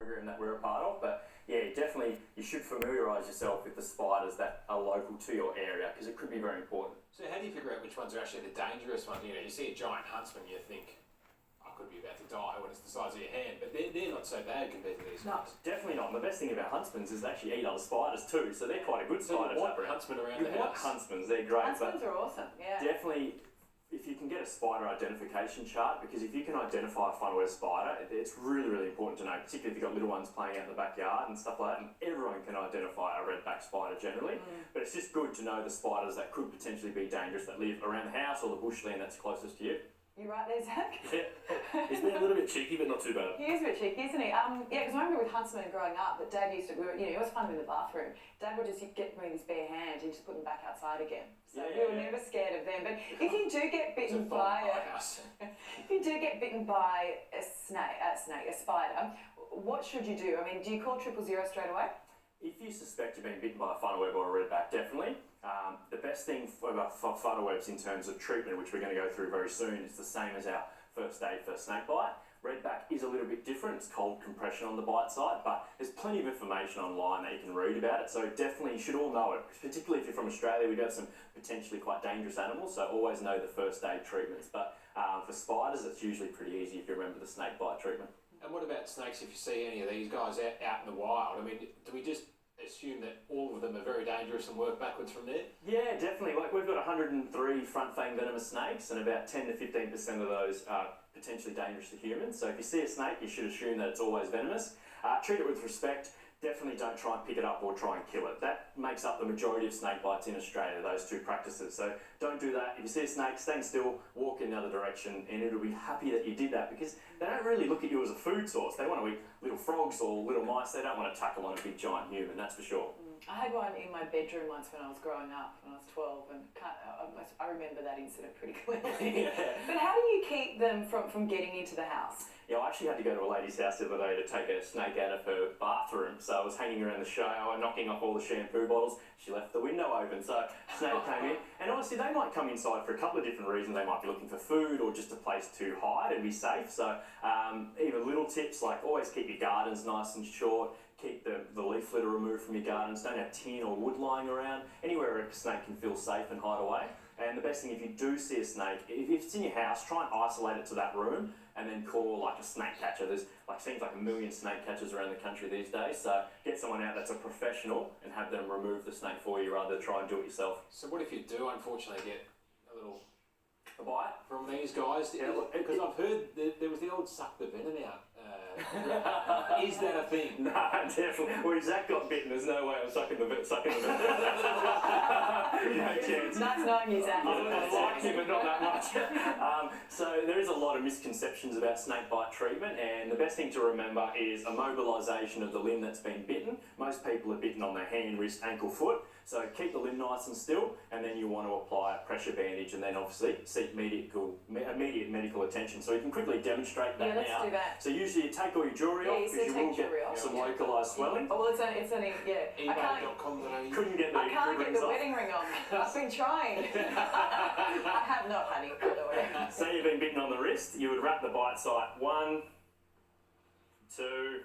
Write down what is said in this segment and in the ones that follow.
program that we're a part of, but yeah, definitely you should familiarise yourself with the spiders that are local to your area because it could be very important. So how do you figure out which ones are actually the dangerous ones? You know, you see a giant huntsman, you think, I could be about to die when it's the size of your hand, but they're not so bad compared to these ones. Definitely not. And the best thing about huntsmans is they actually eat other spiders too, so they're quite a good spider. So you want huntsmen around the house? Huntsmans, they're great. Huntsmans are awesome, yeah. Definitely, if you can get a spider identification chart, because if you can identify a funnel-web spider, it's really, really important to know, particularly if you've got little ones playing out in the backyard and stuff like that, and everyone can identify a redback spider generally, but it's just good to know the spiders that could potentially be dangerous that live around the house or the bushland that's closest to you. You right there, Zach? Yeah. He's been a little bit cheeky, but not too bad. He is a bit cheeky, isn't he? Yeah, because I remember with huntsmen growing up that Dad used to, it was fun in the bathroom. Dad would just get me with his bare hand and just put them back outside again. So we were never scared of them. But if you do get bitten by if you do get bitten by a spider, what should you do? I mean, do you call 000 straight away? If you suspect you've been bitten by a funnel-web or a redback, definitely. The best thing for funnel-webs in terms of treatment, which we're going to go through very soon, is the same as our first aid for snake bite. Redback is a little bit different. It's cold compression on the bite site, but there's plenty of information online that you can read about it, so definitely you should all know it. Particularly if you're from Australia, we've got some potentially quite dangerous animals, so always know the first aid treatments. But for spiders, it's usually pretty easy if you remember the snake bite treatment. And what about snakes if you see any of these guys out in the wild? I mean, do we just assume that all of them are very dangerous and work backwards from there? Yeah, definitely. Like we've got 103 front fang venomous snakes, and about 10 to 15% of those are potentially dangerous to humans. So if you see a snake, you should assume that it's always venomous. Treat it with respect. Definitely don't try and pick it up or try and kill it. That makes up the majority of snake bites in Australia, those two practices. So don't do that. If you see a snake, stand still, walk in the other direction, and it'll be happy that you did that because they don't really look at you as a food source. They want to eat little frogs or little mice. They don't want to tackle on a big giant human, that's for sure. I had one in my bedroom once when I was growing up, when I was 12, and I remember that incident pretty clearly. But how do you keep them from getting into the house? Yeah, I actually had to go to a lady's house the other day to take a snake out of her bathroom. So I was hanging around the shower, knocking off all the shampoo bottles. She left the window open, so a snake came in. And honestly, they might come inside for a couple of different reasons. They might be looking for food or just a place to hide and be safe. So even little tips like always keep your gardens nice and short. Keep the leaf litter removed from your gardens. Don't have tin or wood lying around. Anywhere a snake can feel safe and hide away. And the best thing, if you do see a snake, if it's in your house, try and isolate it to that room and then call like a snake catcher. There's seems like 1 million snake catchers around the country these days. So get someone out that's a professional and have them remove the snake for you rather than try and do it yourself. So what if you do unfortunately get a bite from these guys? Because I've heard there was the old suck the venom out. Is that a thing? No, definitely. Well, if Zach got bitten, there's no way I'm sucking the venom. No chance. That's knowing you, Zach. I like him, but not that much. So there is a lot of misconceptions about snake bite treatment, and the best thing to remember is immobilisation of the limb that's been bitten. Most people are bitten on their hand, wrist, ankle, foot. So keep the limb nice and still, and then you want to apply a pressure bandage, and then obviously seek immediate medical attention. So you can quickly demonstrate that now. Let's do that. So usually you take all your jewellery off because you will get some localised swelling. Oh, well, it's only eBay.com.au. Couldn't get the I can't get the wedding ring on. I've been trying. I have not, honey, by the way. Say you've been bitten on the wrist, you would wrap the bite site 1, 2,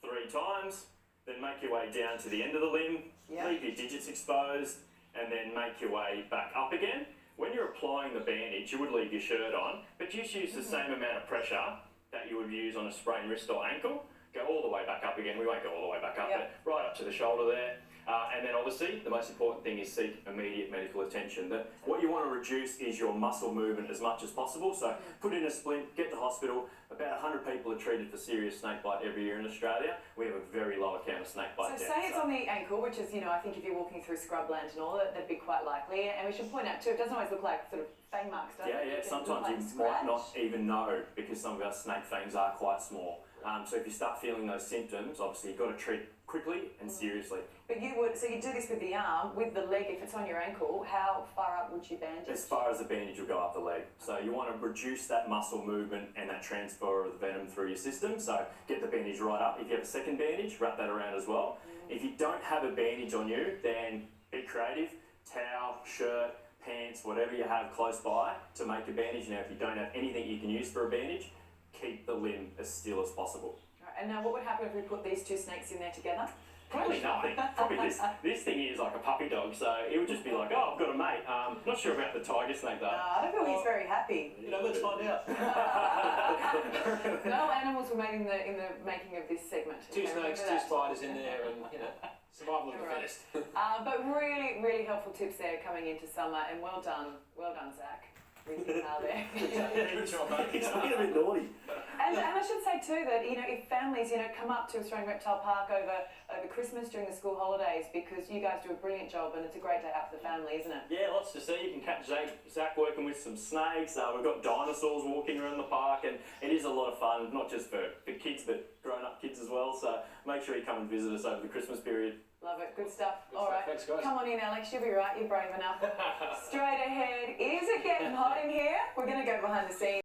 3 times, then make your way down to the end of the limb, leave your digits exposed, and then make your way back up again. When you're applying the bandage, you would leave your shirt on, but just use the same amount of pressure that you would use on a sprained wrist or ankle. Go all the way back up again. We won't go all the way back up, but right up to the shoulder there. And then obviously, the most important thing is seek immediate medical attention. What you want to reduce is your muscle movement as much as possible. So put in a splint, get to hospital. About 100 people are treated for serious snake bite every year in Australia. We have a very low account of snake bite deaths. So say it's on the ankle, which is, I think if you're walking through scrubland and all that, that'd be quite likely. And we should point out too, it doesn't always look like sort of fang marks, does it? Yeah. Sometimes you might not even know because some of our snake fangs are quite small. So if you start feeling those symptoms, obviously you've got to treat quickly and seriously. But you do this with the arm, with the leg, if it's on your ankle, how far up would you bandage? As far as the bandage will go up the leg. So you want to reduce that muscle movement and that transfer of the venom through your system. So get the bandage right up. If you have a second bandage, wrap that around as well. If you don't have a bandage on you, then be creative. Towel, shirt, pants, whatever you have close by to make a bandage. Now if you don't have anything you can use for a bandage, keep the limb as still as possible. And now what would happen if we put these two snakes in there together? Probably nothing. Probably this thing here is like a puppy dog, so it would just be like, oh, I've got a mate. Not sure about the tiger snake though. I don't feel he's very happy. You know, let's find out. No animals were made in the making of this segment. Two Okay, snakes, remember two that. spiders in there, and survival of the Right. fittest. But really, really helpful tips there coming into summer, and well done, Zach, with your car there. Good job, mate. He's being a bit naughty. And I should say too that if families come up to Australian Reptile Park over Christmas during the school holidays, because you guys do a brilliant job and it's a great day out for the family, isn't it? Yeah, lots to see. You can catch Zach working with some snakes. We've got dinosaurs walking around the park, and it is a lot of fun, not just for kids, but grown-up kids as well. So make sure you come and visit us over the Christmas period. Love it, good stuff. Good All stuff. right, Thanks, guys. come on in, Alex. You'll be right. You're brave enough. Straight ahead. Is it getting hot in here? We're going to go behind the scenes.